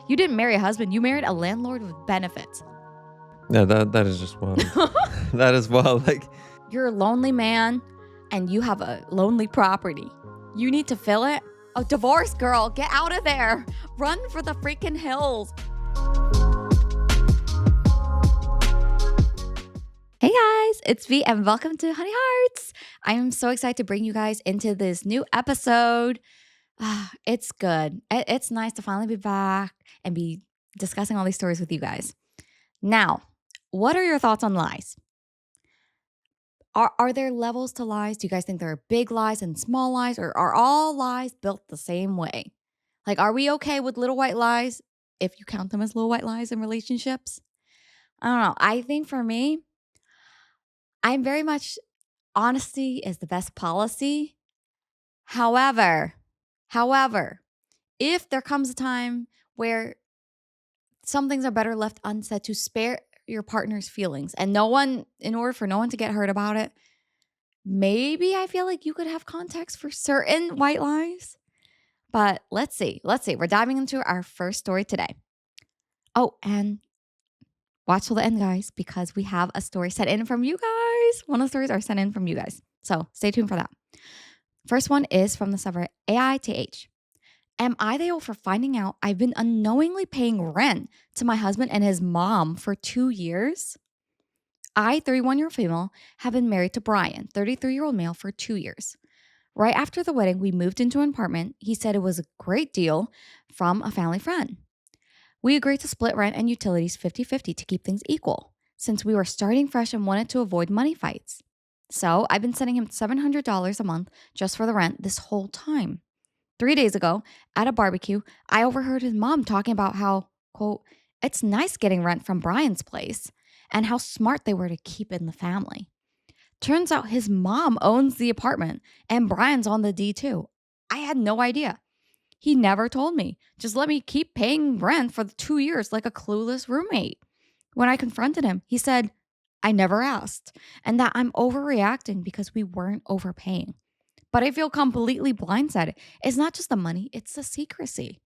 You didn't marry a husband. You married a landlord with benefits. Yeah, that is just wild. That is wild. Like, You're a lonely man and you have a lonely property. You need to fill it. A divorce, girl. Get out of there. Run for the freaking hills. Hey guys, it's V and welcome to Honey Hearts. I am so excited to bring you guys into this new episode. It's good. It's nice to finally be back and be discussing all these stories with you guys. Now, what are your thoughts on lies? Are there levels to lies? Do you guys think there are big lies and small lies, or are all lies built the same way? Like, are we okay with little white lies if you count them as little white lies in relationships? I don't know. I think for me, I'm very much honesty is the best policy. However, if there comes a time where some things are better left unsaid to spare your partner's feelings and in order for no one to get hurt about it, maybe I feel like you could have context for certain white lies. But let's see. We're diving into our first story today. Oh, and watch till the end, guys, because we have a story sent in from you guys. One of the stories are sent in from you guys. So stay tuned for that. First one is from the subreddit AITAH. Am I the old for finding out I've been unknowingly paying rent to my husband and his mom for 2 years? I, 31-year-old female, have been married to Brian, 33-year-old male, for 2 years. Right after the wedding, we moved into an apartment. He said it was a great deal from a family friend. We agreed to split rent and utilities 50-50 to keep things equal, since we were starting fresh and wanted to avoid money fights. So I've been sending him $700 a month just for the rent this whole time. 3 days ago, at a barbecue, I overheard his mom talking about how, quote, it's nice getting rent from Brian's place and how smart they were to keep it in the family. Turns out his mom owns the apartment and Brian's on the D too. I had no idea. He never told me. Just let me keep paying rent for the 2 years like a clueless roommate. When I confronted him, he said, I never asked, and that I'm overreacting because we weren't overpaying. But I feel completely blindsided. It's not just the money, it's the secrecy.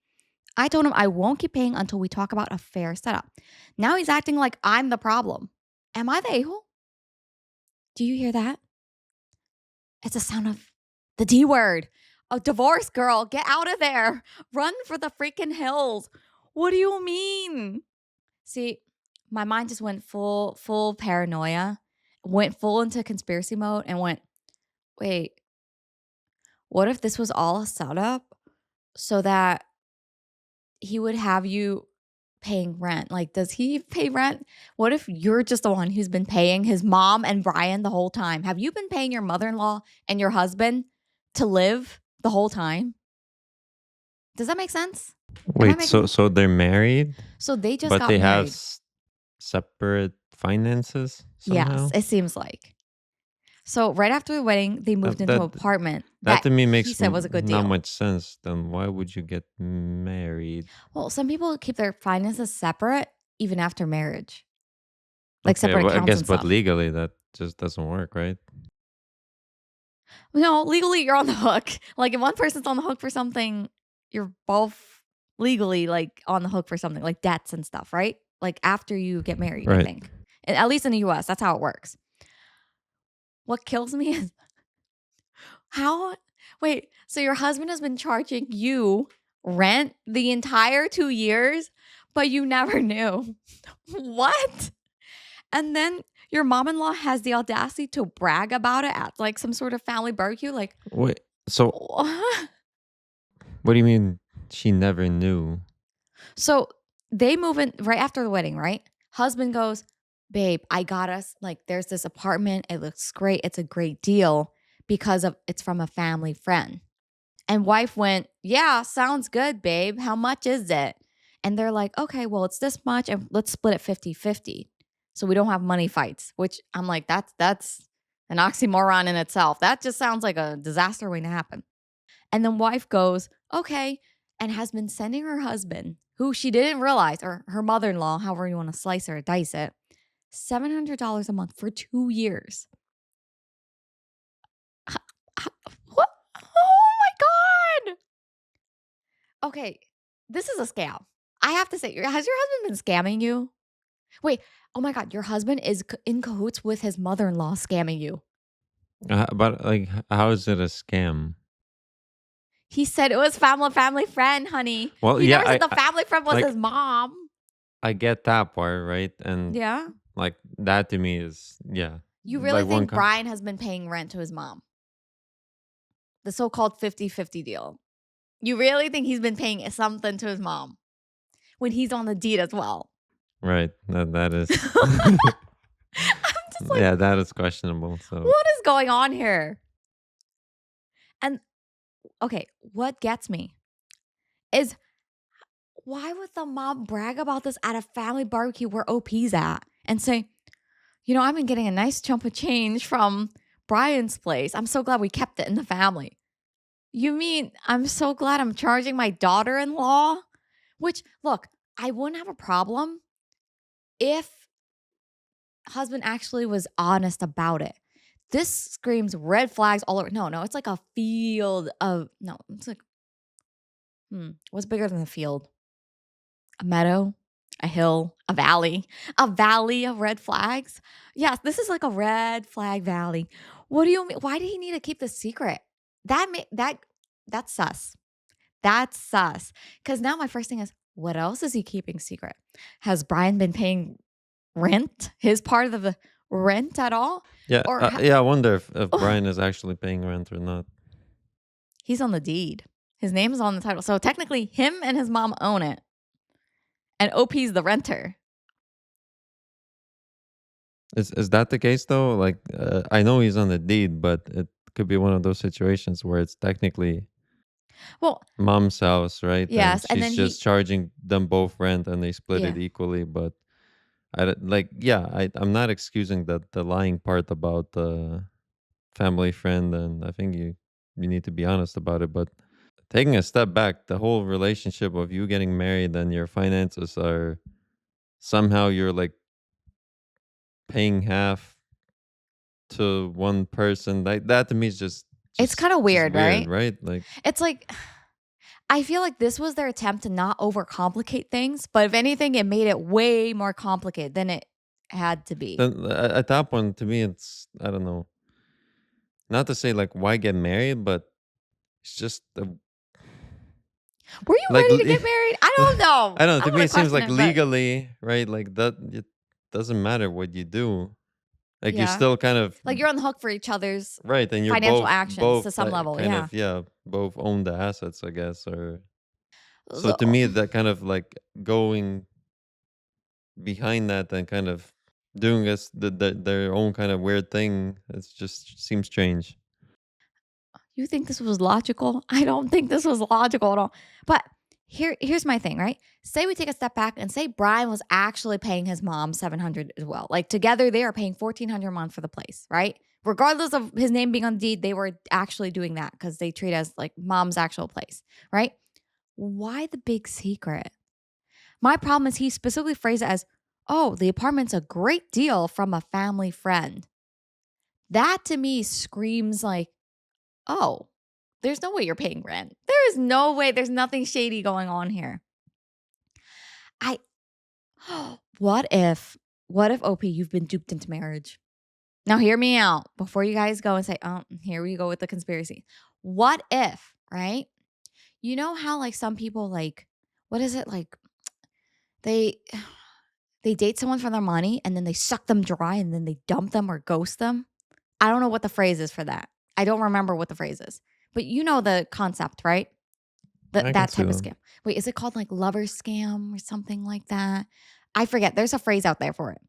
I told him I won't keep paying until we talk about a fair setup. Now he's acting like I'm the problem. Am I the a-hole? Do you hear that? It's the sound of the D word. A divorce, girl. Get out of there. Run for the freaking hills. What do you mean? See, my mind just went full paranoia, went full into conspiracy mode and went, wait, what if this was all a setup so that he would have you paying rent? Like, does he pay rent? What if you're just the one who's been paying his mom and Brian the whole time? Have you been paying your mother-in-law and your husband to live the whole time? Does that make sense? wait, so they're married, So they just but got they married. have separate finances somehow? Yes, it seems like. So right after the wedding, they moved into an apartment That to me he makes said was a good deal. not much sense. Then why would you get married? Well, some people keep their finances separate even after marriage. Like Okay, separate well, I accounts guess, and but stuff. legally that just doesn't work, right? No, legally you're on the hook. Like if one person's on the hook for something, you're both legally like on the hook for something like debts and stuff, right? Like after you get married, I Right. think. And at least in the US, that's how it works. What kills me is wait, so your husband has been charging you rent the entire 2 years, but you never knew. What? And then your mom-in-law has the audacity to brag about it at like some sort of family barbecue. Like, Wait, so what? what do you mean she never knew? So they move in right after the wedding, right? Husband goes, babe, I got us, like, there's this apartment. It looks great. It's a great deal because it's from a family friend. And wife went, yeah, sounds good, babe. How much is it? And they're like, okay, well, it's this much and let's split it 50-50. So we don't have money fights, which I'm like, that's an oxymoron in itself. That just sounds like a disaster waiting to happen. And then wife goes, okay, and has been sending her husband, who she didn't realize, or her mother-in-law, however you want to slice or dice it, $700 a month for 2 years. What? Oh my God. Okay, this is a scam. I have to say, has your husband been scamming you? Wait, oh my God, your husband is in cahoots with his mother-in-law scamming you. But like, how is it a scam? He said it was family friend, honey. Well, He yeah, never said the family friend was like his mom. I get that part, right? And Yeah. like that to me is yeah, You really like think Brian has been paying rent to his mom? The so-called 50-50 deal. You really think he's been paying something to his mom when he's on the deed as well? right. That is I'm just like, yeah, that is questionable. So what is going on here? And okay, what gets me is why would the mom brag about this at a family barbecue where OP's at and say, I've been getting a nice chunk of change from Brian's place. I'm so glad we kept it in the family. You mean I'm so glad I'm charging my daughter in law? Which, look, I wouldn't have a problem if husband actually was honest about it. This screams red flags all over. No, it's like a field of, no, it's like, what's bigger than the field? A meadow, a hill, a valley of red flags. Yes, this is like a red flag valley. What do you mean? Why did he need to keep this secret? That's sus. That's sus. Because now my first thing is, what else is he keeping secret? Has Brian been paying rent? His part of the rent at all? yeah, Or yeah. I wonder if Brian is actually paying rent or not. he's on the deed. His name is on the title. So technically, him and his mom own it. And OP's the renter. Is that the case though? Like, I know he's on the deed, but it could be one of those situations where it's technically Well, mom's house, right? And yes. And she's then just charging them both rent, and they split yeah. it equally. But like, yeah, I'm not excusing the lying part about the family friend, and I think you need to be honest about it. But taking a step back, the whole relationship of you getting married and your finances are somehow you're like paying half to one person, like that to me is just It's just kind of just weird, weird, right? right? Like It's like, I feel like this was their attempt to not overcomplicate things. But if anything, it made it way more complicated than it had to be. then at that point, to me, it's I don't know. Not to say like why get married, but it's just Were you like ready to get married? I don't know. I don't know. I'm To me, going to it seems question like it, but legally, right? Like that, it doesn't matter what you do. Like you're yeah. still kind of Like you're on the hook for each other's right, and you're financial both actions to both some level. kind Yeah. of yeah, both own the assets, I guess. Or so to So me, that kind of like going behind that and kind of doing this their own kind of weird thing. It's just seems strange. you think this was logical? I don't think this was logical at all. But here's my thing, right? Say we take a step back and say Brian was actually paying his mom 700 as well. Like together they are paying 1400 a month for the place, right? Regardless of his name being on the deed, they were actually doing that because they treat it as like mom's actual place, right? Why the big secret? My problem is he specifically phrased it as, "Oh, the apartment's a great deal from a family friend." That to me screams like, "Oh, there's no way you're paying rent. There is no way. There's nothing shady going on here." I what if OP you've been duped into marriage? Now hear me out before you guys go and say, "Oh, here we go with the conspiracy." What if, right? You know how like some people like what is it like they they date someone for their money and then they suck them dry and then they dump them or ghost them? I don't know what the phrase is for that. I don't remember what the phrase is. But you know the concept, right? I can That see type of that. scam. Wait, is it called like lover scam or something like that? I forget. There's a phrase out there for it.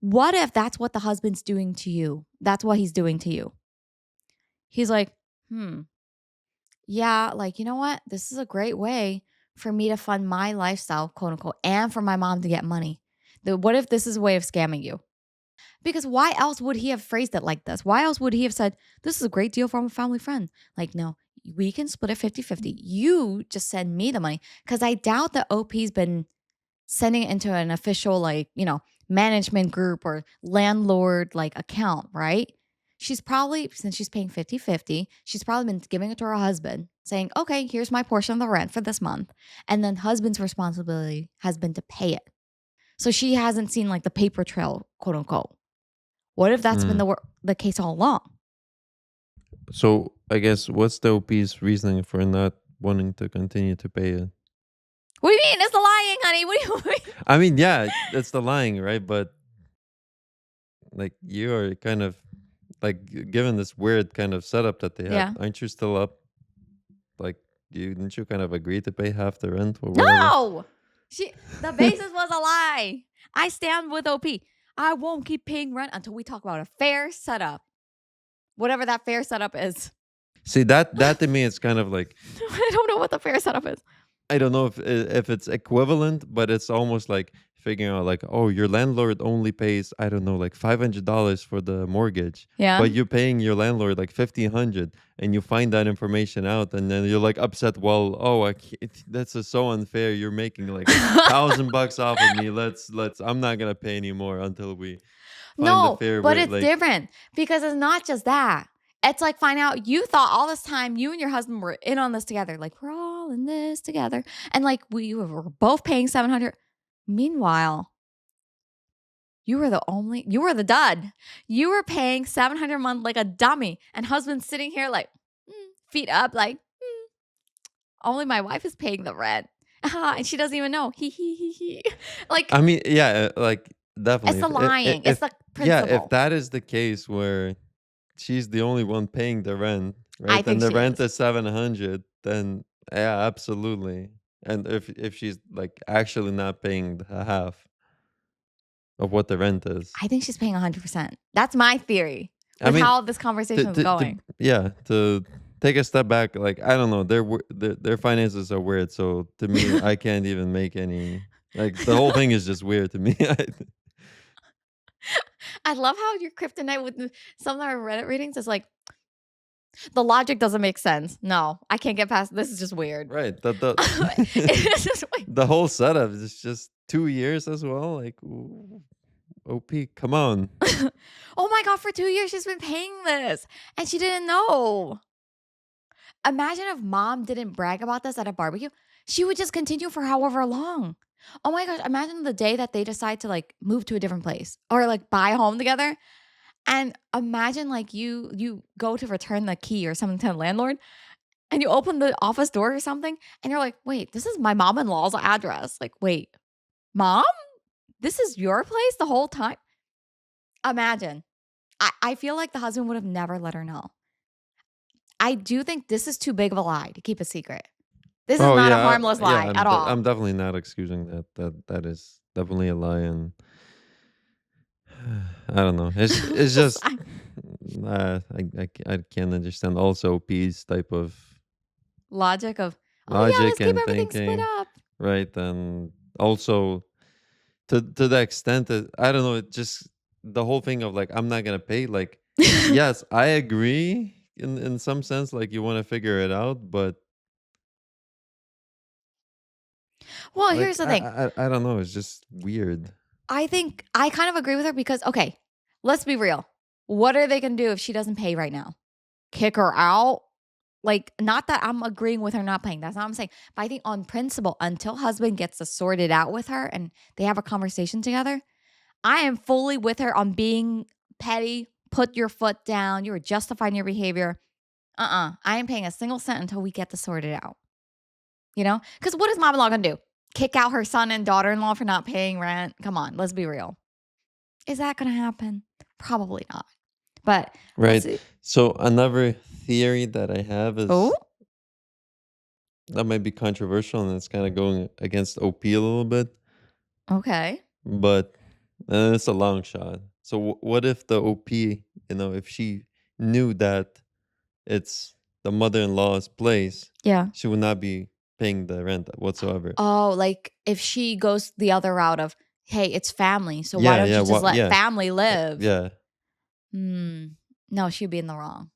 What if that's what the husband's doing to you? That's what he's doing to you. He's like, yeah, like, you know what? This is a great way for me to fund my lifestyle, quote unquote, and for my mom to get money. What if this is a way of scamming you? Because why else would he have phrased it like this? Why else would he have said, this is a great deal from a family friend? Like, no, we can split it 50-50. You just send me the money. Because I doubt that OP's been sending it into an official, like, management group or landlord like account, right? She's probably, since she's paying 50-50, she's probably been giving it to her husband saying, okay, here's my portion of the rent for this month. And then husband's responsibility has been to pay it. So she hasn't seen like the paper trail, quote unquote. What if that's been Mm. the case all along? So I guess what's the OP's reasoning for not wanting to continue to pay it? What do you mean? It's the lying, honey. What do you mean? I mean, yeah, that's the lying, right? But like you are kind of like given this weird kind of setup that they have, Yeah. aren't you still up? Like, didn't you kind of agree to pay half the rent or whatever? No! The basis was a lie. I stand with OP. I won't keep paying rent until we talk about a fair setup. Whatever that fair setup is. See that to me, it's kind of like I don't know what the fair setup is. I don't know if it's equivalent, but it's almost like figuring out like, oh, your landlord only pays I don't know like $500 for the mortgage, Yeah. but you're paying your landlord like 1,500, and you find that information out, and then you're like upset. Well, oh, that's just so unfair. You're making like $1,000 off of me. Let's. I'm not gonna pay anymore until we find the No, fair but way. it's Like, different because it's not just that. It's like find out you thought all this time you and your husband were in on this together. Like we're all in this together. And like we were both paying 700. Meanwhile, you were the dud. You were paying 700 a month like a dummy. And husband's sitting here like feet up, like, only my wife is paying the rent. And she doesn't even know. He. Like, I mean, yeah, like it's definitely. the lying. It's If the yeah, if principle. that is the case where she's the only one paying the rent, I right? And think the she rent is. is 700, then yeah, absolutely. And if she's like actually not paying the half of what the rent is. I think she's paying 100%. That's my theory I with mean, how this conversation is going. yeah, to take a step back, like I don't know, their finances are weird. So to me, I can't even make any like the whole thing is just weird to me. I love how your kryptonite with some of our Reddit readings is like, the logic doesn't make sense. No, I can't get past this. Is just weird. Right. It's just weird. The whole setup is just 2 years as well. Like, OP, come on. Oh my God, for 2 years she's been paying this and she didn't know. Imagine if mom didn't brag about this at a barbecue. She would just continue for however long. Oh my gosh, imagine the day that they decide to like move to a different place or like buy a home together. And imagine like you go to return the key or something to the landlord and you open the office door or something and you're like, wait, this is my mom-in-law's address. Like, wait, mom? This is your place the whole time? Imagine. I feel like the husband would have never let her know. I do think this is too big of a lie to keep a secret. This is Oh not a yeah, harmless yeah. lie at all. I'm definitely not excusing that. That is definitely a lie, and I don't know. It's just I- I can't understand also P's type of Logic of, oh yeah, let's logic keep and everything split thinking, up. right? And also to the extent that I don't know, it just the whole thing of like I'm not gonna pay. Like, yes, I agree in some sense. Like you want to figure it out, but Well, like here's the thing. I don't know. It's just weird. I think I kind of agree with her because, okay, let's be real. What are they going to do if she doesn't pay right now? Kick her out? Like, not that I'm agreeing with her not paying. That's not what I'm saying. But I think on principle, until husband gets to sort it out with her and they have a conversation together, I am fully with her on being petty. Put your foot down. You are justifying your behavior. I ain't paying a single cent until we get to sort it out. You know? Because what is mom in law going to do? Kick out her son and daughter in law for not paying rent? Come on, let's be real. Is that going to happen? Probably not. But we'll Right. see. So another theory that I have Oh, is that might be controversial and it's kind of going against OP a little bit, okay. but it's a long shot. So what if the OP, if she knew that it's the mother-in-law's place, Yeah. she would not be paying the rent whatsoever. Oh, like if she goes the other route of, hey, it's family. So why Yeah, don't yeah, you just what? let Yeah, family live? yeah. Hmm. No, she'd be in the wrong.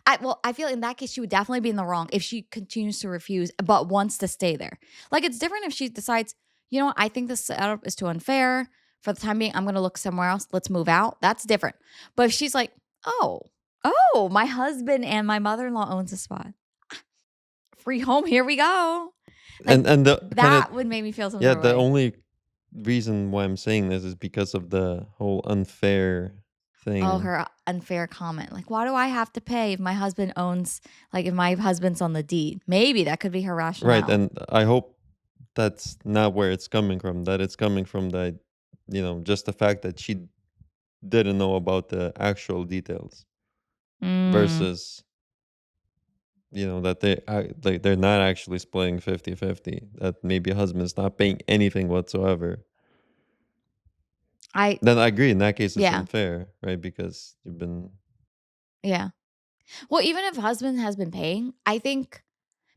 I feel in that case she would definitely be in the wrong if she continues to refuse but wants to stay there. Like it's different if she decides, you know what, I think this setup is too unfair. For the time being, I'm gonna look somewhere else. Let's move out. That's different. But if she's like, oh, my husband and my mother-in-law owns a spot. free home, here we go. Like, And the kind of that would make me feel some yeah, sort of the way. only reason why I'm saying this is because of the whole unfair Oh, thing. her unfair comment. Like, why do I have to pay if my husband owns, like, if my husband's on the deed? Maybe that could be her Right, rationale. and I hope that's not where it's coming from, that it's coming from just the fact that she didn't know about the actual details Mm, versus, that like, they're not actually splitting 50-50, that maybe husband's not paying anything whatsoever. I, Then I agree, in that case, it's yeah, unfair, right? Because you've been yeah. Well, even if husband has been paying, I think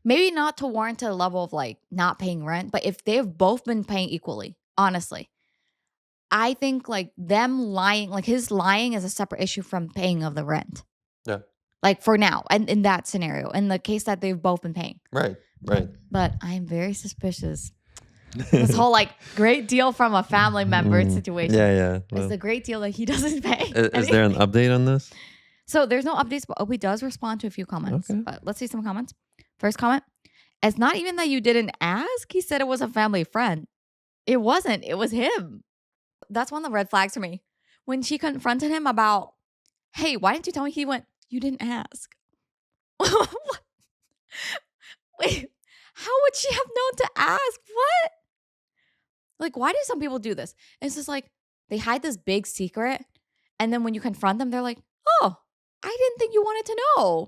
maybe not to warrant to the level of like not paying rent, but if they've both been paying equally, honestly, I think like them lying, like his lying is a separate issue from paying of the rent. yeah. Like for now, and in that scenario, in the case that they've both been paying. Right, But right. but I am very suspicious. This whole like great deal from a family member situation Yeah, yeah, is well, a great deal that he doesn't pay is there an anything. update on this? So there's no updates, but Opie does respond to a few comments. Okay. But let's see some comments. First comment: it's not even that you didn't ask. He said it was a family friend. It wasn't. It was him. That's one of the red flags for me. When she confronted him about, hey, why didn't you tell me? He went, you didn't ask. Wait, how would she have known to ask? What? Like, why do some people do this? It's just like they hide this big secret. And then when you confront them, they're like, oh, I didn't think you wanted to know.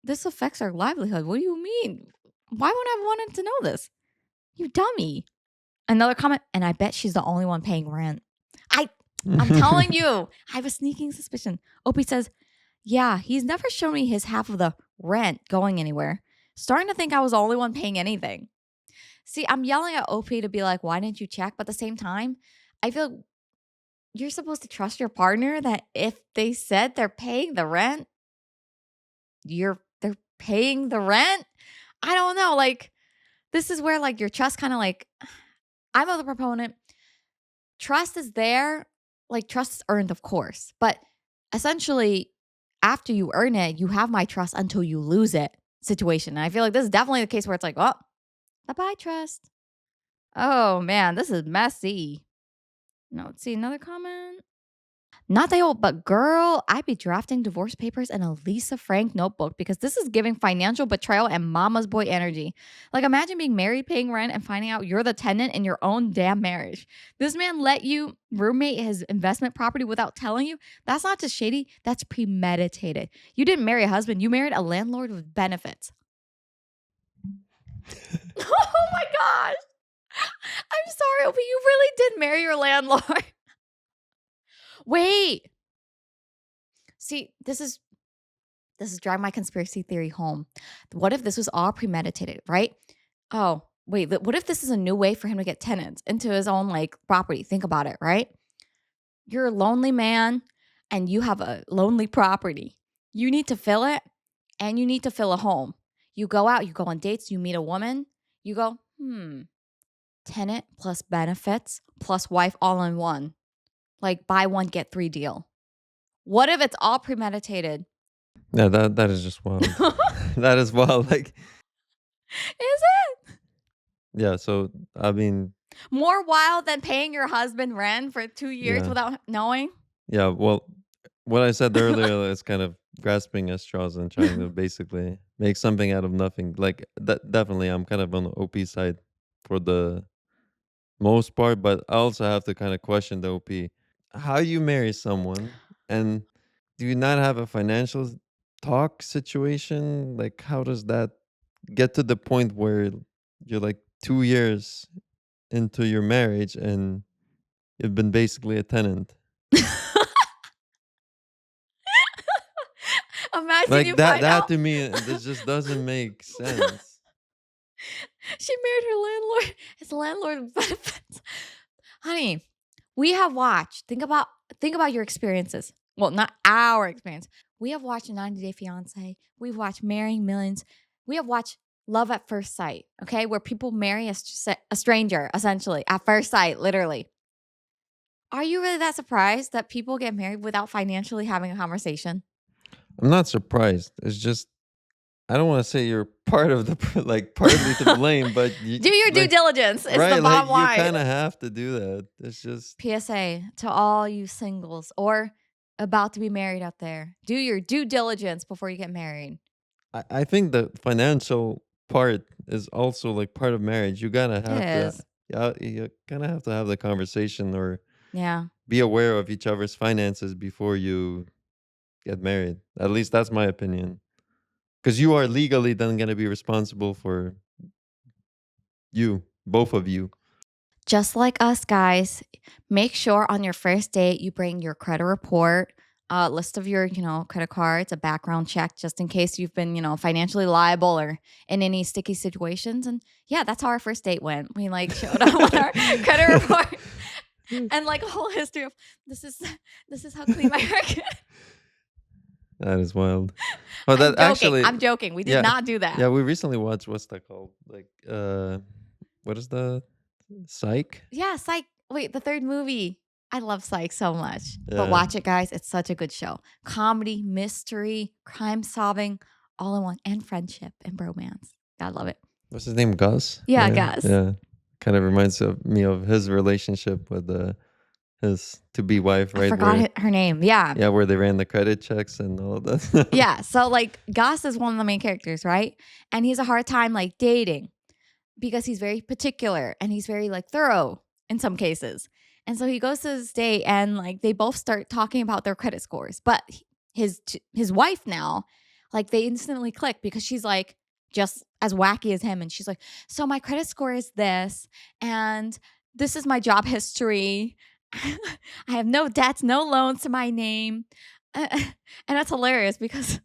This affects our livelihood. What do you mean? Why would I have wanted to know this? You dummy. Another comment, and I bet she's the only one paying rent. I'm telling you, I have a sneaking suspicion. Opie says, yeah, he's never shown me his half of the rent going anywhere. Starting to think I was the only one paying anything. See, I'm yelling at OP to be like, why didn't you check? But at the same time, I feel like you're supposed to trust your partner that if they said they're paying the rent, they're paying the rent. I don't know. Like, this is where like your trust kind of like I'm a proponent. Trust is there, like trust is earned, of course. But essentially, after you earn it, you have my trust until you lose it situation. And I feel like this is definitely the case where it's like, oh, bye-bye trust. Oh man, this is messy. No, let's see another comment. Not that old, but girl, I'd be drafting divorce papers in a Lisa Frank notebook because this is giving financial betrayal and mama's boy energy. Like, imagine being married, paying rent, and finding out you're the tenant in your own damn marriage. This man let you roommate his investment property without telling you. That's not just shady, that's premeditated. You didn't marry a husband, you married a landlord with benefits. Oh my gosh. I'm sorry, but you really did marry your landlord. Wait. See, this is driving my conspiracy theory home. What if this was all premeditated, right? Oh, wait, what if this is a new way for him to get tenants into his own like property? Think about it, right? You're a lonely man and you have a lonely property. You need to fill it and you need to fill a home. You go out, you go on dates, you meet a woman, you go, tenant plus benefits plus wife all in one. Like buy one, get three deal. What if it's all premeditated? Yeah, that is just wild. Is That is wild. Like, it yeah. So I mean, more wild than paying your husband rent for 2 years yeah, without knowing? yeah. Well, what I said earlier is kind of grasping at straws and trying to basically make something out of nothing. Like that, definitely, I'm kind of on the OP side for the most part, but I also have to kind of question the OP. How you marry someone and do you not have a financial talk situation? Like, how does that get to the point where you're like 2 years into your marriage and you've been basically a tenant? Imagine Like you that find that out to me, this just doesn't make sense. she married her landlord. His landlord benefits. Honey, we have watched. Think about your experiences. Well, not our experience. We have watched 90 Day Fiance. We've watched Marrying Millions. We have watched Love at First Sight, okay? Where people marry a stranger, essentially, at first sight, literally. Are you really that surprised that people get married without financially having a conversation? I'm not surprised. It's just I don't want to say you're part of the like partly to blame, but Do your due like diligence. It's right, the like bottom you line. kind of have to do that. It's just PSA to all you singles or about to be married out there. Do your due diligence before you get married. I think the financial part is also like part of marriage. You gotta It have to, is. yeah, you kind of have to have the conversation or Yeah. be aware of each other's finances before you get married. At least that's my opinion. Because you are legally then gonna be responsible for you, both of you. Just like us guys, make sure on your first date you bring your credit report, a list of your, credit cards, a background check just in case you've been, financially liable or in any sticky situations. And yeah, that's how our first date went. We like showed up with our credit report and like a whole history of this is how clean my hair. That is wild. Oh, I'm that joking. actually, I'm joking. We did yeah, not do that. yeah. We recently watched what's that called? Like, what is the Psych? Yeah, Psych. Wait, the third movie. I love Psych so much. But Yeah. watch it, guys. It's such a good show. Comedy, mystery, crime solving, all in one, and friendship and bromance. I love it. What's his name? Gus. Yeah, Right? guys. Yeah. Kind of reminds of me of his relationship with his to be wife, I right? forgot Where her name. Yeah. yeah, where they ran the credit checks and all of that. Yeah. So, like, Gus is one of the main characters, right? And he's a hard time, like, dating because he's very particular and he's very like thorough in some cases. And so he goes to this date and like they both start talking about their credit scores. But his wife now, like they instantly click because she's like just as wacky as him and she's like, "So my credit score is this and this is my job history. I have no debts, no loans to my name." And that's hilarious because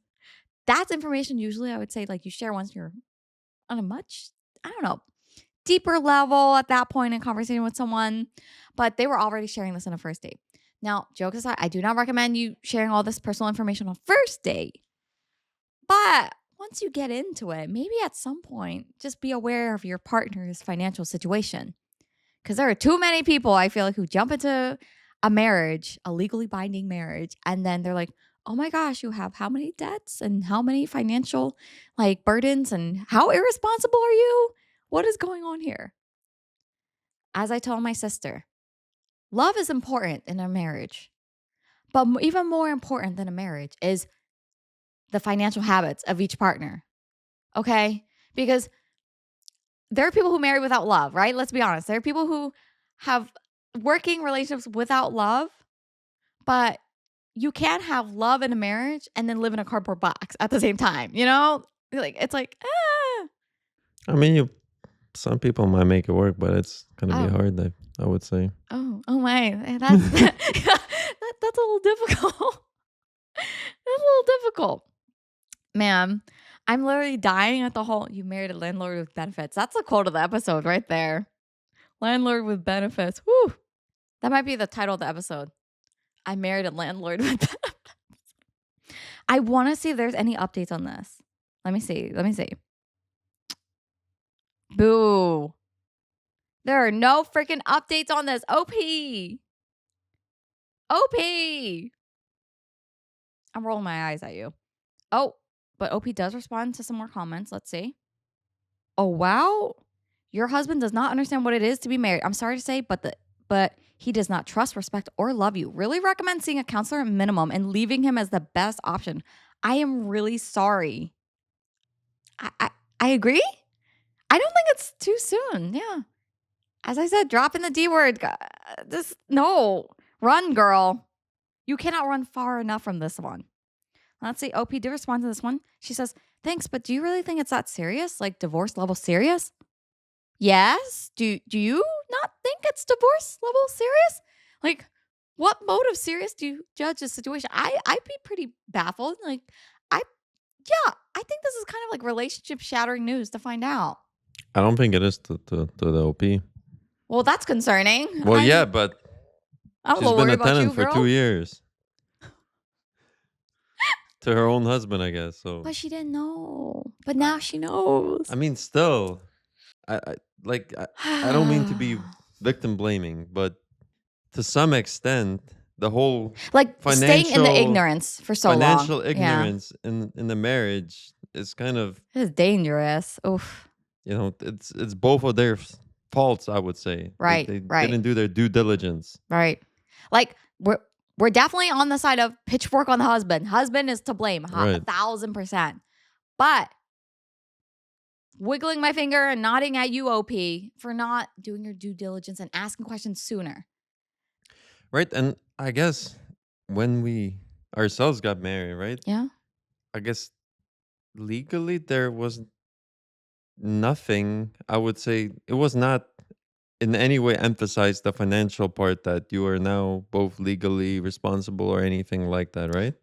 that's information usually I would say like you share once you're on a much, I don't know, deeper level at that point in conversation with someone, but they were already sharing this on a first date. Now, jokes aside, I do not recommend you sharing all this personal information on first date. But once you get into it, maybe at some point, just be aware of your partner's financial situation. Because there are too many people, I feel like, who jump into a marriage, a legally binding marriage, and then they're like, oh my gosh, you have how many debts and how many financial like burdens and how irresponsible are you? What is going on here? As I told my sister, love is important in a marriage. But even more important than a marriage is the financial habits of each partner. Okay? Because there are people who marry without love, right? Let's be honest. There are people who have working relationships without love, but you can't have love in a marriage and then live in a cardboard box at the same time, you know? Like it's like, ah. I mean, some people might make it work, but it's gonna be Oh, hard. I would say. oh my. That's a little difficult. That's a little difficult. Man, I'm literally dying at the whole you married a landlord with benefits. That's the quote of the episode right there. Landlord with benefits. Whew. That might be the title of the episode. I married a landlord with benefits. I want to see if there's any updates on this. Let me see. Boo. There are no freaking updates on this. OP. I'm rolling my eyes at you. Oh, but OP does respond to some more comments. Let's see. Oh, wow. Your husband does not understand what it is to be married. I'm sorry to say, but he does not trust, respect, or love you. Really recommend seeing a counselor at minimum and leaving him as the best option. I am really sorry. I agree. I don't think it's too soon. Yeah. As I said, drop in the D word. Just no. Run, girl. You cannot run far enough from this one. Let's see. OP did respond to this one. She says, thanks, but do you really think it's that serious? Like divorce level serious? Yes. Do you not think it's divorce level serious? Like, what mode of serious do you judge this situation? I'd be pretty baffled. Like, I I think this is kind of like relationship shattering news to find out. I don't think it is to the OP. Well, that's concerning. Well, yeah, but I'm a she's little been worried a about you, tenant for girl. 2 years. To her own husband, I guess. So, But she didn't know. But now she knows. I mean, still, I don't mean to be victim blaming, but to some extent, the whole like staying in the financial ignorance for so long. financial Yeah. ignorance in the marriage is kind of, It's dangerous. Oof. it's both of their faults, I would say. They Right, they right, didn't do their due diligence. right. Like we're definitely on the side of pitchfork on the husband. Husband is to blame, Right. 1,000%. But wiggling my finger and nodding at you, OP, for not doing your due diligence and asking questions sooner. Right. And I guess when we ourselves got married, right? Yeah. I guess legally there was nothing. I would say it was not in any way emphasized the financial part that you are now both legally responsible or anything like that, right?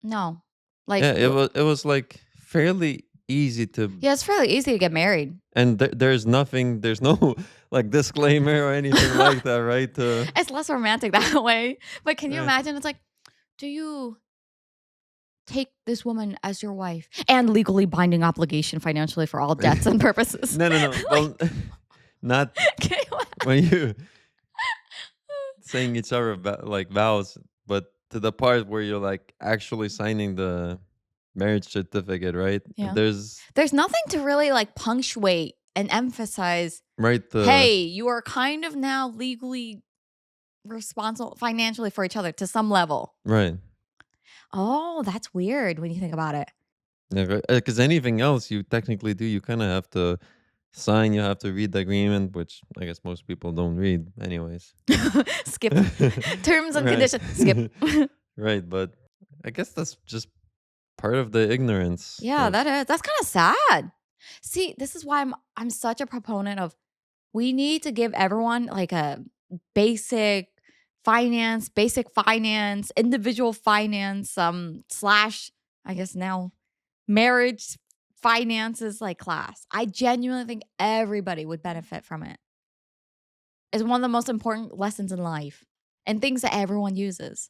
No. Yeah, Like, it was like fairly easy to, yeah, it's fairly easy to get married. and there's nothing, there's no like disclaimer or anything like that, right? It's less romantic that way. But can you Right. imagine? It's like, do you take this woman as your wife and legally binding obligation financially for all debts and purposes? No, no, no. Like, Well, not can you when you saying each other like vows, but to the part where you're like actually signing the marriage certificate, right? yeah. There's There's nothing to really like punctuate and emphasize, right the hey, you are kind of now legally responsible financially for each other to some level. right. Oh, that's weird when you think about it. Yeah, because anything else you technically do, you kind of have to sign. You have to read the agreement, which I guess most people don't read, anyways. Skip. Terms and Right. conditions. Skip. Right, but I guess that's just part of the ignorance Yeah, of, that is. That's kind of sad. See, this is why I'm such a proponent of we need to give everyone like a basic finance, individual finance, slash, I guess now marriage finances like class. I genuinely think everybody would benefit from it. It's one of the most important lessons in life and things that everyone uses.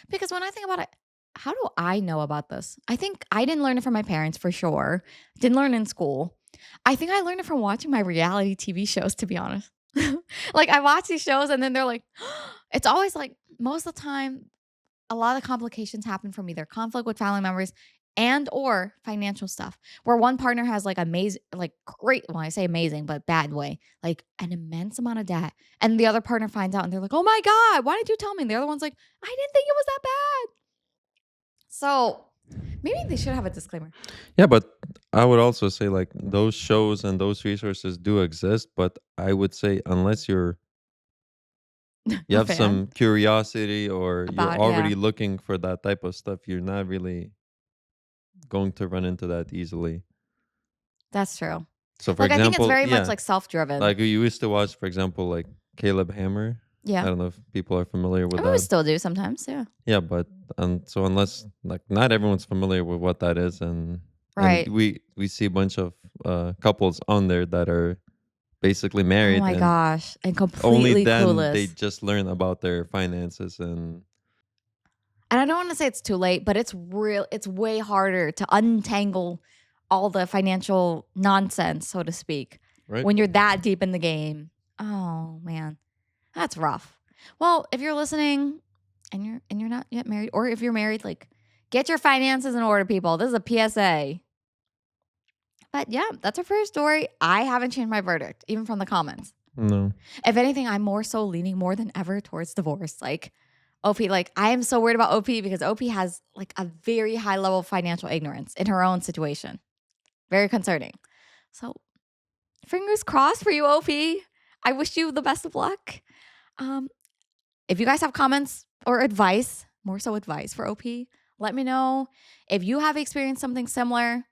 Because when I think about it, how do I know about this? I think I didn't learn it from my parents for sure. Didn't learn in school. I think I learned it from watching my reality TV shows, to be honest. Like I watch these shows and then they're like, it's always like most of the time, a lot of complications happen from either conflict with family members and or financial stuff where one partner has like amazing like great well I say amazing but bad way like an immense amount of debt and the other partner finds out and they're like, oh my god, why did you tell me? And the other one's like, I didn't think it was that bad. So maybe they should have a disclaimer. yeah, but I would also say like those shows and those resources do exist, but I would say unless you A have fan some curiosity or you're about, yeah, already looking for that type of stuff, you're not really going to run into that easily. that's true. So, for Like I think it's example, very much yeah, like self-driven. like we used to watch, for example, like Caleb Hammer. I Yeah, don't know if people are familiar I with mean we that. still do sometimes. Yeah, Yeah, but so unless like not everyone's familiar with what that is, and right. we see a bunch of couples on there that are basically Oh married, my and gosh, and only completely then they clueless. just learn about their finances and And I don't want to say it's too late, but it's way harder to untangle all the financial nonsense, so to speak, right. when you're that deep in the game. Oh man, that's rough. Well, if you're listening and you're not yet married, or if you're married, like get your finances in order, people. This is a PSA. But yeah, that's our first story. I haven't changed my verdict, even from the comments. No, If anything, I'm more so leaning more than ever towards divorce. Like OP, like I am so worried about OP because OP has like a very high level of financial ignorance in her own situation. Very concerning. So fingers crossed for you, OP. I wish you the best of luck. Um, if you guys have comments or advice, more so advice for OP, let me know. If you have experienced something similar,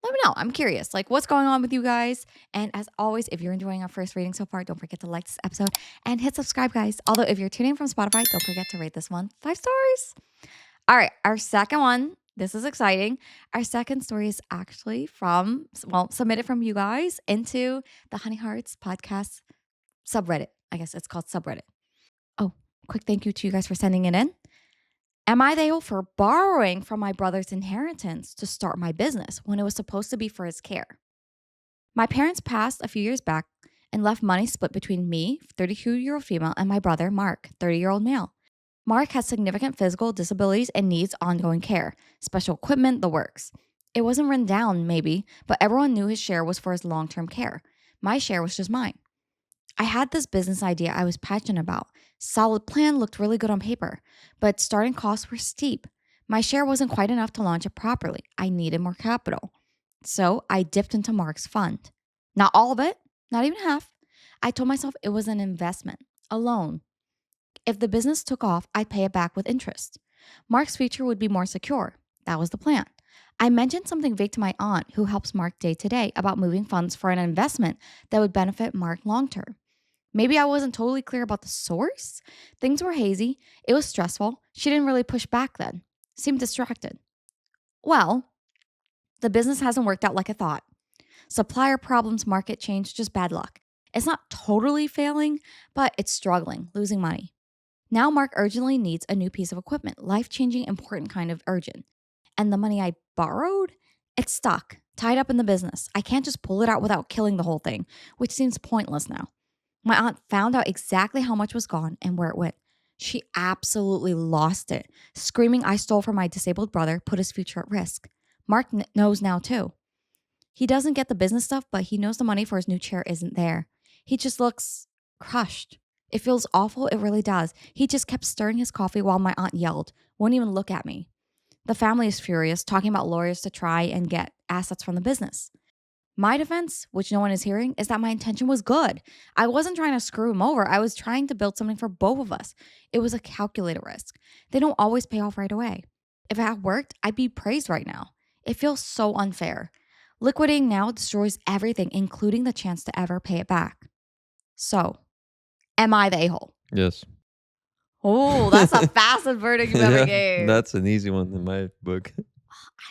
let me know. I'm curious. Like, what's going on with you guys? And as always, if you're enjoying our first reading so far, don't forget to like this episode and hit subscribe, guys. Although, if you're tuning in from Spotify, don't forget to rate this one 5 stars. All right, our second one. This is exciting. Our second story is actually submitted from you guys into the Honey Hearts podcast subreddit. I guess it's called subreddit. Oh, quick thank you to you guys for sending it in. Am I the for borrowing from my brother's inheritance to start my business when it was supposed to be for his care? My parents passed a few years back and left money split between me, 32-year-old female, and my brother, Mark, 30-year-old male. Mark has significant physical disabilities and needs ongoing care, special equipment, the works. It wasn't written down, maybe, but everyone knew his share was for his long term care. My share was just mine. I had this business idea I was passionate about. Solid plan looked really good on paper, but starting costs were steep. My share wasn't quite enough to launch it properly. I needed more capital. So I dipped into Mark's fund. Not all of it, not even half. I told myself it was an investment, a loan. If the business took off, I'd pay it back with interest. Mark's future would be more secure. That was the plan. I mentioned something vague to my aunt, who helps Mark day to day, about moving funds for an investment that would benefit Mark long term. Maybe I wasn't totally clear about the source. Things were hazy. It was stressful. She didn't really push back then. Seemed distracted. Well, the business hasn't worked out like I thought. Supplier problems, market change, just bad luck. It's not totally failing, but it's struggling, losing money. Now Mark urgently needs a new piece of equipment, life-changing, important kind of urgent. And the money I borrowed, it's stuck, tied up in the business. I can't just pull it out without killing the whole thing, which seems pointless now. My aunt found out exactly how much was gone and where it went. She absolutely lost it, screaming I stole from my disabled brother, put his future at risk. Mark knows now too. He doesn't get the business stuff, but he knows the money for his new chair isn't there. He just looks crushed. It feels awful, it really does. He just kept stirring his coffee while my aunt yelled, won't even look at me. The family is furious, talking about lawyers to try and get assets from the business. My defense, which no one is hearing, is that my intention was good. I wasn't trying to screw him over. I was trying to build something for both of us. It was a calculated risk. They don't always pay off right away. If it had worked, I'd be praised right now. It feels so unfair. Liquidating now destroys everything, including the chance to ever pay it back. So, am I the a-hole? Yes. Oh, that's the fastest verdict you've ever Yeah, gave. that's an easy one in my book.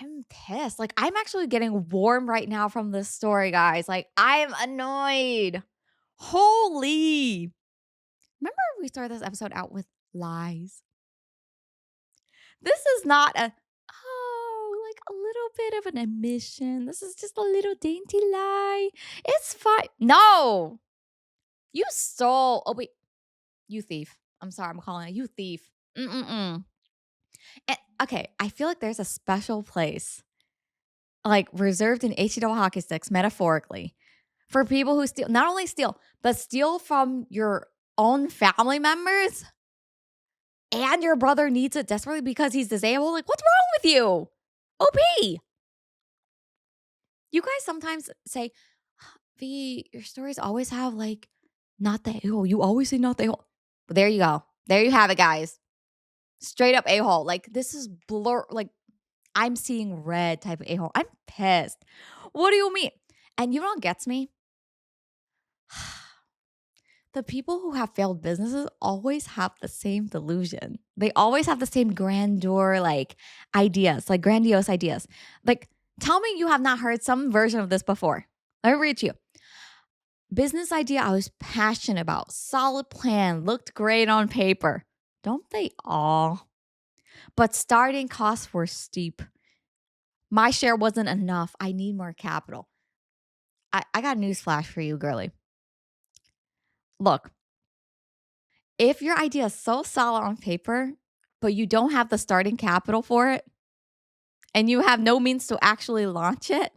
I'm pissed. Like, I'm actually getting warm right now from this story, guys. Like, I'm annoyed. Holy. Remember we started this episode out with lies? This is not like a little bit of an admission. This is just a little dainty lie. It's fine. No. You stole. Oh, wait. You thief. I'm sorry. I'm calling it you thief. Mm-mm-mm. Okay. I feel like there's a special place, like reserved in AITAH hockey sticks, metaphorically, for people who steal, not only steal, but steal from your own family members, and your brother needs it desperately because he's disabled. Like, what's wrong with you? OP. You guys sometimes say, V, your stories always have like, not the a-hole. You always say not the a-hole. But there you go. There you have it, guys. Straight up a-hole. Like, this is blur. Like, I'm seeing red type of a-hole. I'm pissed. What do you mean? And you know what gets me? The people who have failed businesses always have the same delusion. They always have the same grandeur, like ideas, like grandiose ideas. Like, tell me you have not heard some version of this before. Let me read to you. Business idea I was passionate about. Solid plan. Looked great on paper. Don't they all? But starting costs were steep. My share wasn't enough. I need more capital. I got a news flash for you, girly. Look, if your idea is so solid on paper, but you don't have the starting capital for it, and you have no means to actually launch it,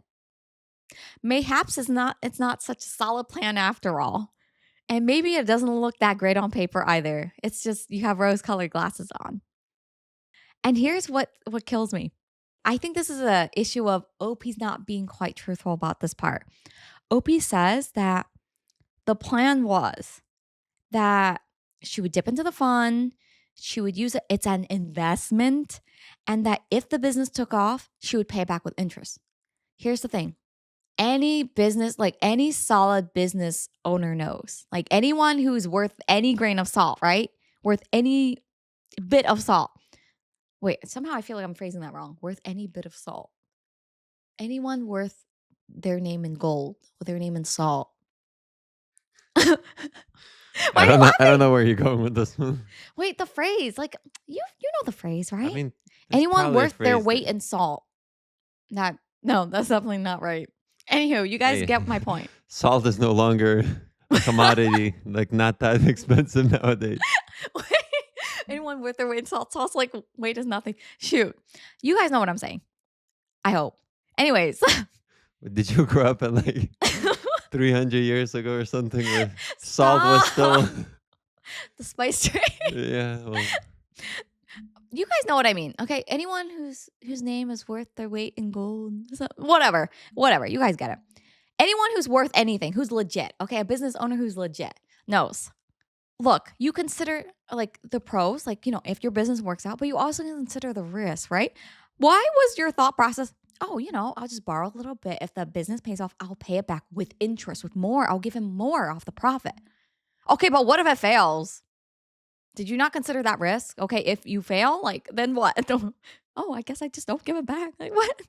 mayhaps it's not such a solid plan after all. And maybe it doesn't look that great on paper either. It's just you have rose-colored glasses on. And here's what kills me. I think this is an issue of OP's not being quite truthful about this part. OP says that the plan was that she would dip into the fund, she would use it, it's an investment, and that if the business took off, she would pay it back with interest. Here's the thing. Any business, like any solid business owner knows, like anyone who's worth any grain of salt, right? Worth any bit of salt. Wait, somehow I feel like I'm phrasing that wrong. Worth any bit of salt. Anyone worth their name in gold, with their name in salt. Why I are you don't know. I laughing? don't know where you're going with this one. Wait, the phrase, like you know the phrase, right? I mean, anyone worth their weight in salt. No, that's definitely not right. Anywho, you guys get my point. Salt is no longer a commodity, like not that expensive nowadays. Anyone worth their weight in salt. Salt's like weight is nothing. Shoot. You guys know what I'm saying. I hope. Anyways, Did you grow up in like 300 years ago or something where salt was stop still? the spice train. Yeah. Well, You guys know what I mean, okay? Anyone whose name is worth their weight in gold, whatever, you guys get it. Anyone who's worth anything, who's legit, okay? A business owner who's legit knows. Look, you consider like the pros, like, if your business works out, but you also consider the risk, right? Why was your thought process, oh, I'll just borrow a little bit. If the business pays off, I'll pay it back with interest, with more. I'll give him more off the profit. Okay, but what if it fails? Did you not consider that risk? Okay, if you fail, like, then what? Oh, I guess I just don't give it back. Like, what?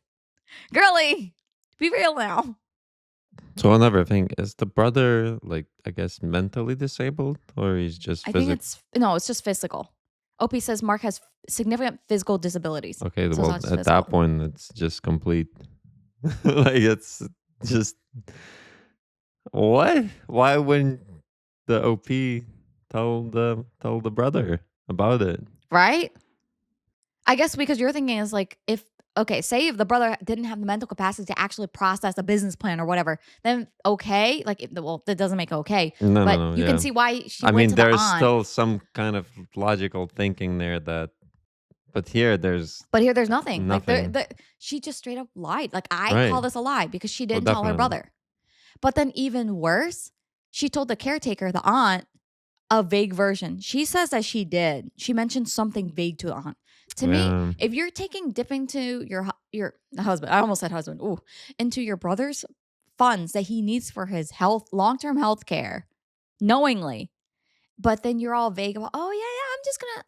Girly, be real now. so another thing is the brother, like, I guess mentally disabled, or he's just I think physical. it's just physical. OP says Mark has significant physical disabilities. Okay, So well, it's just at that physical. point, it's just complete. Like, it's just what? Why wouldn't the OP tell the brother about it? Right? I guess because you're thinking is like, say if the brother didn't have the mental capacity to actually process a business plan or whatever, then okay. Like, that doesn't make it okay. No, no, But no. you can Yeah, see why she I went mean, to the there's aunt. still some kind of logical thinking there that, but here there's But here there's nothing. Like, nothing. she just straight up lied. Like, I call Right. this a lie because she Well, didn't tell her definitely. brother. But then even worse, she told the caretaker, the aunt, a vague version. She says that she did. She mentioned something vague to the aunt. To me, Yeah. if you're dipping to your husband, I almost said husband, ooh, into your brother's funds that he needs for his long-term health care, knowingly, but then you're all vague about, oh yeah, I'm just gonna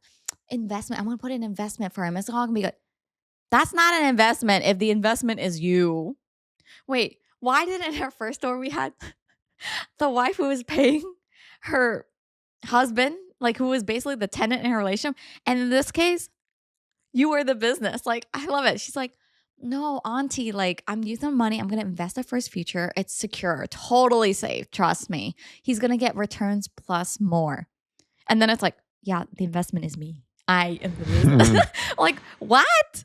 investment. I'm gonna put an investment for him. It's all gonna be good. That's not an investment if the investment is you. Wait, why didn't in our first store we had the wife who was paying her husband, like, who was basically the tenant in her relationship? And in this case, you were the business. Like, I love it. She's like, no, auntie, like, I'm using money. I'm going to invest it for his future. It's secure, totally safe. Trust me. He's going to get returns plus more. And then it's like, yeah, the investment is me. I am the business. Like, what?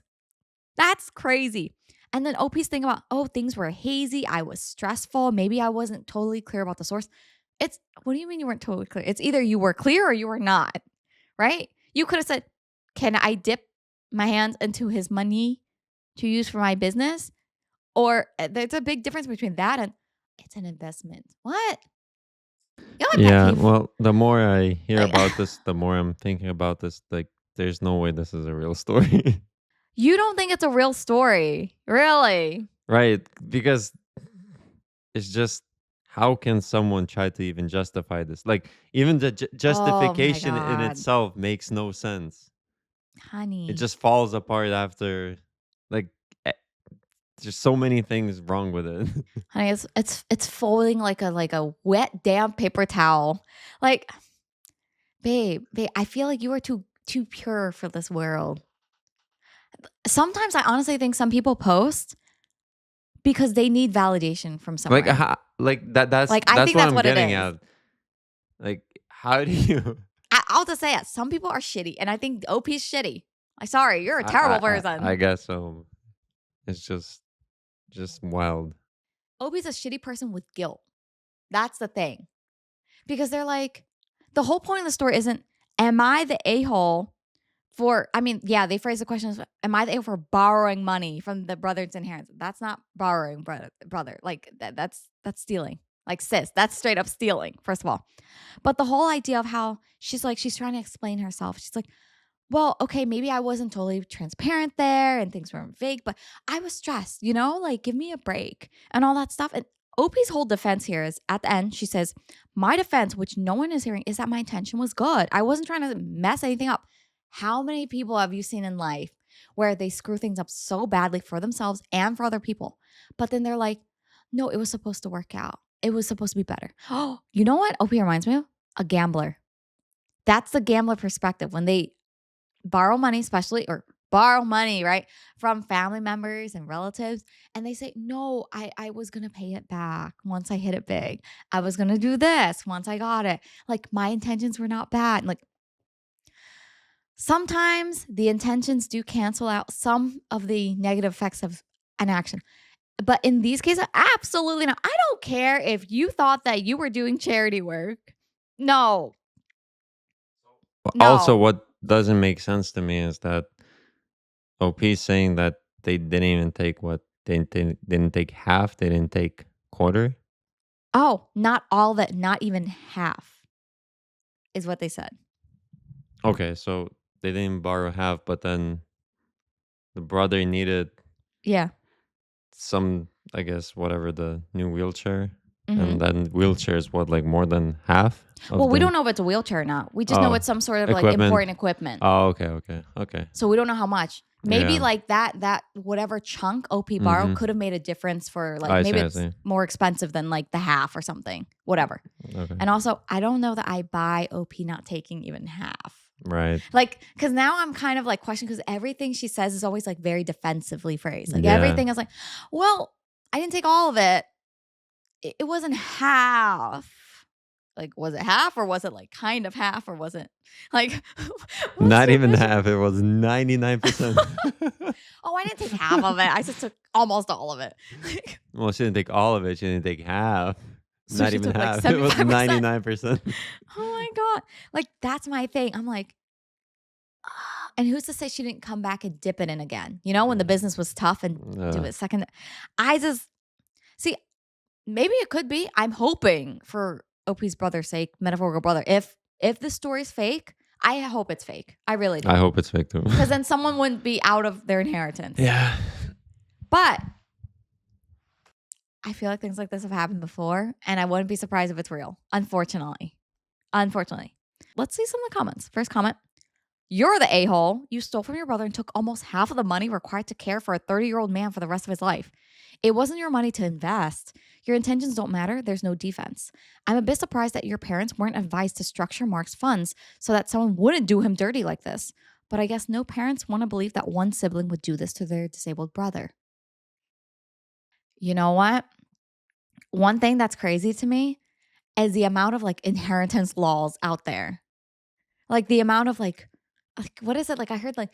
That's crazy. And then OP's thing about, oh, things were hazy. I was stressful. Maybe I wasn't totally clear about the source. What do you mean you weren't totally clear? It's either you were clear or you were not, right? You could have said, can I dip my hands into his money to use for my business? Or there's a big difference between that and it's an investment. What? You know my pet Yeah. peeve? Well, the more I hear Like, about this, the more I'm thinking about this. Like, there's no way this is a real story. you don't think it's a real story. Really? Right? Because it's just, how can someone try to even justify this? Like, even the Oh my justification in God. itself makes no sense. It Honey. just falls apart after, like, eh, there's so many things wrong with it. Honey, it's folding like a wet, damp paper towel. Like, babe, I feel like you are too pure for this world. Sometimes I honestly think some people post because they need validation from Like, somewhere. like that. That's Like, I that's think what that's I'm what it getting is. at. Like, how do you? I'll just say it. Some people are shitty, and I think OP's shitty. Like, sorry, you're a I terrible I I person. I guess so. It's just wild. OP's a shitty person with guilt. That's the thing. Because they're like, the whole point of the story isn't, am I the a-hole yeah, they phrase the question as, am I the a-hole for borrowing money from the brother's inheritance? That's not borrowing, brother. Like, that's stealing. Like, sis, that's straight up stealing, first of all. But the whole idea of how she's trying to explain herself. She's like, well, okay, maybe I wasn't totally transparent there and things were vague, but I was stressed, like, give me a break and all that stuff. And OP's whole defense here is at the end, she says, my defense, which no one is hearing, is that my intention was good. I wasn't trying to mess anything up. How many people have you seen in life where they screw things up so badly for themselves and for other people? But then they're like, no, it was supposed to work out. It was supposed to be better. Oh, you know what OP reminds me of? A gambler. That's the gambler perspective when they borrow money, borrow money, right, from family members and relatives. And they say, no, I was going to pay it back once I hit it big. I was going to do this once I got it. Like, my intentions were not bad. Like, sometimes the intentions do cancel out some of the negative effects of an action. But in these cases, absolutely not. I don't care if you thought that you were doing charity work. No, Also, no. what doesn't make sense to me is that OP is saying that they didn't even take what they didn't take half, they didn't take quarter. Oh, not all of it, not even half is what they said. Okay, so they didn't borrow half, but then the brother needed Yeah. some, I guess, whatever the new wheelchair, Mhm. and then wheelchair is what, like more than half Well, of we the don't know if it's a wheelchair or not. We just know oh it's some sort of, like, equipment. important equipment. Oh, okay, okay, okay. So we don't know how much. Maybe, Yeah. like, that whatever chunk OP borrowed Mm-hmm. could have made a difference for, like, I see, maybe I it's see. more expensive than, like, the half or something, whatever. Okay, And also, I don't know that I buy OP not taking even half. right. Like, because now I'm kind of, like, questioning because everything she says is always, like, very defensively phrased. Like, Yeah. everything is like, "Well, I didn't take all of it. It wasn't half." Like, was it half or was it, like, kind of half or was it like, what's Not your even measure? half. It was 99%. Oh, I didn't take half of it. I just took almost all of it. Like, Well, she didn't take all of it. She didn't take half. so Not she even took, like, half. It was 75%. 99%. Oh my god. Like, that's my thing. I'm like, "Ah," and who's to say she didn't come back and dip it in again, when the business was tough and do Uh, it second. I just see, maybe it could be. I'm hoping for OP's brother's sake, metaphorical brother, if the story's fake, I hope it's fake. I really I do. hope it's fake too. Because then someone wouldn't be out of their inheritance. Yeah. But I feel like things like this have happened before, and I wouldn't be surprised if it's real, unfortunately. Unfortunately. Let's see some of the comments. First comment: "You're the a-hole. You stole from your brother and took almost half of the money required to care for a 30-year-old man for the rest of his life. It wasn't your money to invest. Your intentions don't matter. There's no defense. I'm a bit surprised that your parents weren't advised to structure Mark's funds so that someone wouldn't do him dirty like this. But I guess no parents want to believe that one sibling would do this to their disabled brother." You know what? One thing that's crazy to me is the amount of, like, inheritance laws out there. Like, the amount of, like, what is it? Like, I heard, like,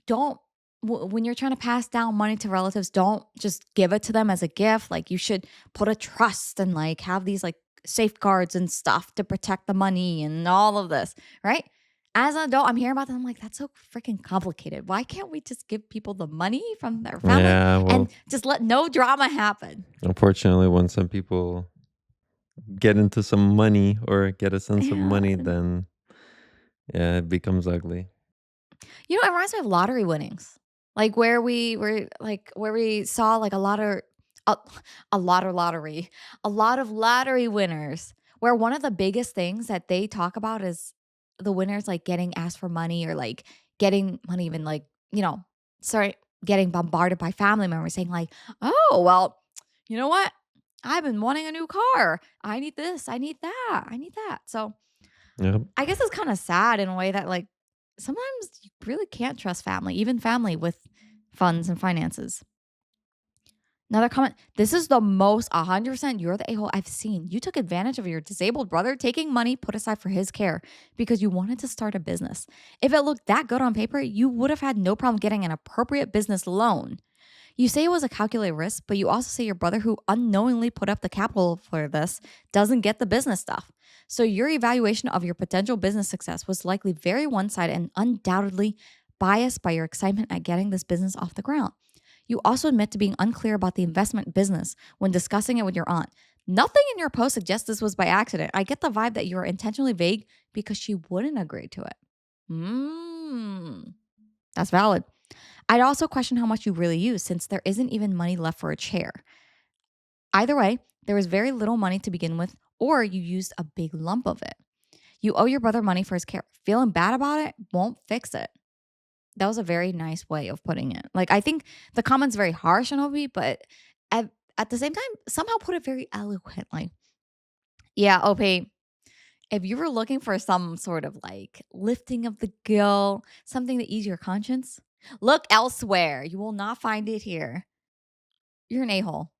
don't when you're trying to pass down money to relatives, don't just give it to them as a gift. Like, you should put a trust and, like, have these, like, safeguards and stuff to protect the money and all of this, right? As an adult, I'm hearing about that. I'm like, that's so freaking complicated. Why can't we just give people the money from their family Yeah. and Well, just let no drama happen? unfortunately, when some people get into some money or get a sense of Yeah. money, then yeah, it becomes ugly. It reminds me of lottery winnings. Like where we saw like a, a lot of lottery, a lot of lottery winners, where one of the biggest things that they talk about is the winners like getting asked for money or like getting money, even like, sorry, getting bombarded by family members saying like, "Oh, well, you know what? I've been wanting a new car. I need this, I need that, I need that." So Yep. I guess it's kinda sad in a way that, like, sometimes you really can't trust family, even family with funds and finances. Another comment: "This is the most 100% you're the a-hole I've seen. You took advantage of your disabled brother, taking money put aside for his care because you wanted to start a business. If it looked that good on paper, you would have had no problem getting an appropriate business loan. You say it was a calculated risk, but you also say your brother, who unknowingly put up the capital for this, doesn't get the business stuff. So your evaluation of your potential business success was likely very one sided and undoubtedly biased by your excitement at getting this business off the ground. You also admit to being unclear about the investment business when discussing it with your aunt. Nothing in your post suggests this was by accident. I get the vibe that you are intentionally vague because she wouldn't agree to it." That's valid. "I'd also question how much you really use since there isn't even money left for a chair. Either way, there was very little money to begin with, or you used a big lump of it. You owe your brother money for his care. Feeling bad about it won't fix it." That was a very nice way of putting it. Like, I think the comment's very harsh on Obi, but at, at the same time, somehow put it very eloquently. "Yeah, OP, if you were looking for some sort of like lifting of the guilt, something to ease your conscience, look elsewhere. You will not find it here. You're an a-hole.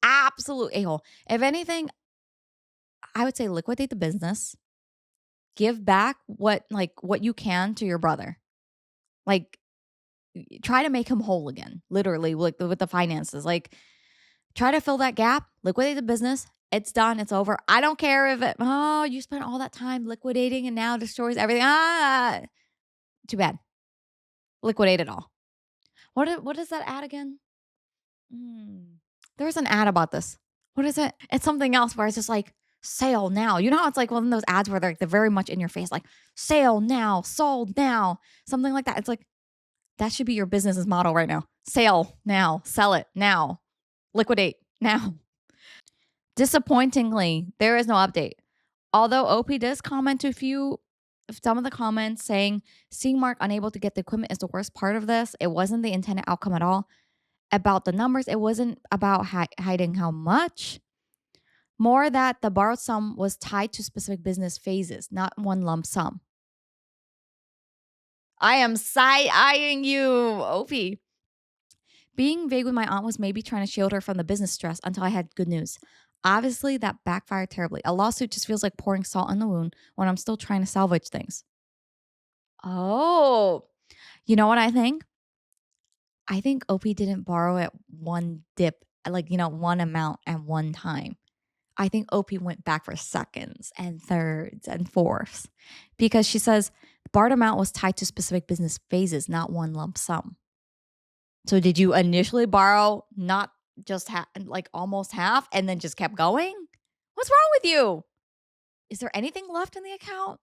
Absolute a-hole. If anything, I would say liquidate the business. Give back what you can to your brother. Like, try to make him whole again, literally, like with the finances. Like, Try to fill that gap, liquidate the business. It's done. It's over. I don't care if you spent all that time liquidating and now destroys everything. Too bad. Liquidate it all. What is that ad again? There was an ad about this. What is it? It's something else where it's just like sale now. You know how it's like one of those ads where they're very much in your face, like sale now, sold now, something like that. It's like that should be your business's motto right now. Sale now, sell it now, liquidate now. Disappointingly, there is no update. Although OP does comment to some of the comments saying seeing Mark unable to get the equipment is the worst part of this. It wasn't the intended outcome at all. About the numbers, it wasn't about hiding how much. More that the borrowed sum was tied to specific business phases, not one lump sum. I am side-eyeing you, OP. Being vague with my aunt was maybe trying to shield her from the business stress until I had good news. Obviously, that backfired terribly. A lawsuit just feels like pouring salt in the wound when I'm still trying to salvage things. Oh, you know what I think? I think OP didn't borrow at one dip, like, one amount at one time. I think OP went back for seconds and thirds and fourths because she says the borrowed amount was tied to specific business phases, not one lump sum. So did you initially borrow not just like almost half and then just kept going? What's wrong with you? Is there anything left in the account?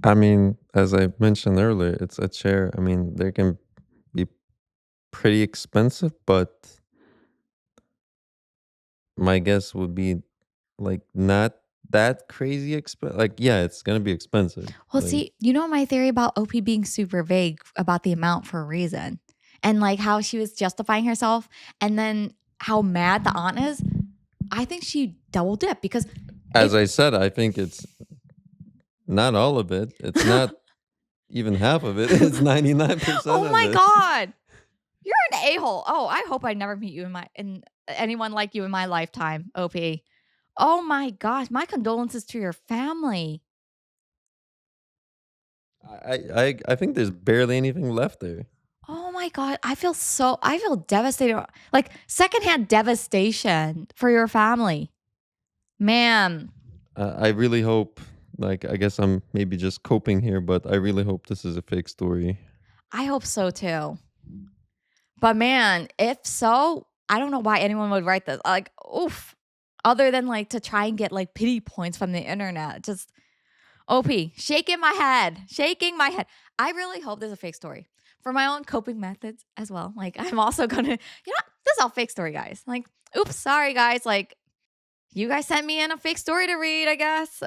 I mean, as I mentioned earlier, it's a chair. I mean, they can be pretty expensive, but my guess would be like not that crazy expensive. Like, yeah, it's gonna be expensive. Well, Like, see, you know my theory about OP being super vague about the amount for a reason. And like how she was justifying herself and then how mad the aunt is. I think she double dipped because as I said, I think it's not all of it. It's not even half of it. It's 99%. Oh of my it. God. You're an a-hole. Oh, I hope I never meet you in anyone like you in my lifetime, OP. Oh my gosh. My condolences to your family. I think there's barely anything left there. Oh my God. I feel devastated. Like secondhand devastation for your family. Man. I really hope. Like, I guess I'm maybe just coping here, but I really hope this is a fake story. I hope so too. But man, if so, I don't know why anyone would write this. Like, oof. Other than like to try and get like pity points from the internet. Just OP, shaking my head. I really hope there's a fake story for my own coping methods as well. Like, I'm also gonna, this is all fake story, guys. Like, oops, sorry, guys. Like, you guys sent me in a fake story to read, I guess.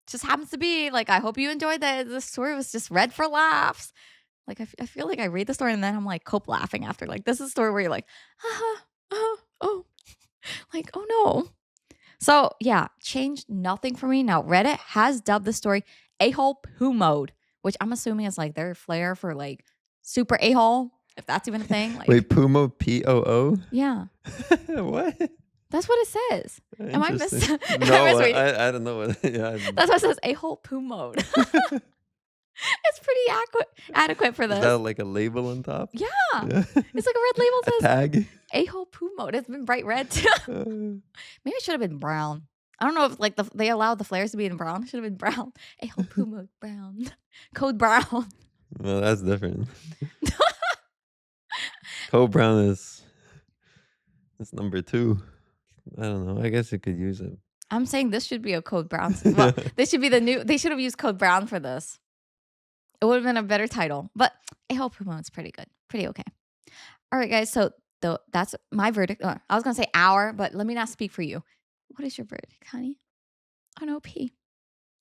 Just happens to be. Like, I hope you enjoyed that. The story was just read for laughs. Like, I feel like I read the story and then I'm like cope laughing after. Like, this is a story where you're like, oh, like, oh no. So yeah, changed nothing for me. Now Reddit has dubbed the story a-hole poo mode, which I'm assuming is like their flair for like super a-hole, if that's even a thing. Like, Wait, Puma, P-O-O? yeah, What? that's what it says. Am I Interesting. am No, I misreading? I don't know what. Yeah, That's what it says, a-hole poo mode. It's pretty adequate for is this. that like a label on top? Yeah. Yeah. It's like a red label A says tag. a-hole poo mode. It's been bright red too. Maybe it should have been brown. I don't know if like they allowed the flares to be in brown. It should have been brown. A-hole poo mode brown. Code brown. Well, that's different. Code Brown is number 2. I don't know. I guess you could use it. I'm saying this should be a code brown. Well, this should be they should have used code brown for this. It would have been a better title. But a-hole poo mode's pretty good. Pretty okay. All right, guys. So that's my verdict. I was going to say our, but let me not speak for you. What is your verdict, honey? On OP.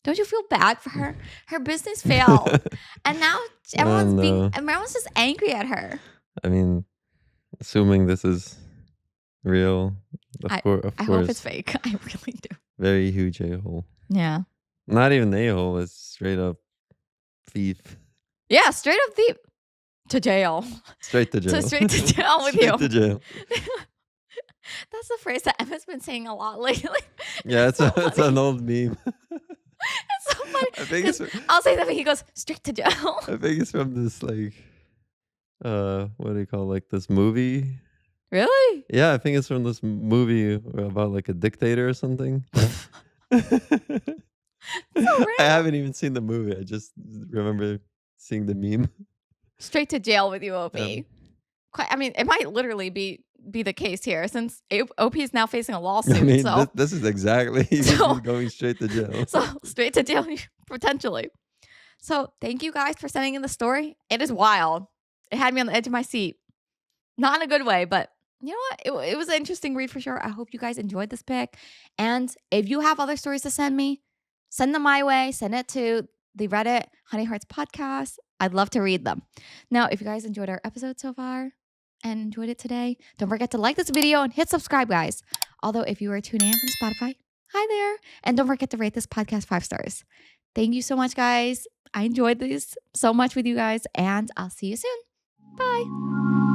Don't you feel bad for her? Her business failed. And now everyone's just angry at her. I mean, assuming this is real, of course. I hope it's fake. I really do. Very huge a-hole. Yeah. Not even a-hole. It's straight up thief. Yeah, straight up thief. To jail. Straight to jail. So straight to jail with Straight you. to jail. That's the phrase that Emma's been saying a lot lately. Yeah, it's an old meme. It's so funny. I think it's, I'll say something. He goes straight to jail. I think it's from this like, what do you call like this movie? Really? Yeah, I think it's from this movie about like a dictator or something. So I random. haven't even seen the movie. I just remember seeing the meme. Straight to jail with you, OP. Um, I mean, it might literally be the case here since OP is now facing a I lawsuit. mean, this, So, this is exactly so, he's going straight to jail. so straight to jail potentially. So, thank you guys for sending in the story. It is wild. It had me on the edge of my seat. Not in a good way, but you know what? It was an interesting read for sure. I hope you guys enjoyed this pick. And if you have other stories to send me, send them my way. Send it to the Reddit Honey Hearts podcast. I'd love to read them. Now, if you guys enjoyed our episode so far and enjoyed it today, don't forget to like this video and hit subscribe, guys. Although, if you are tuning in from Spotify, hi there. And don't forget to rate this podcast 5 stars. Thank you so much, guys. I enjoyed this so much with you guys, and I'll see you soon. Bye.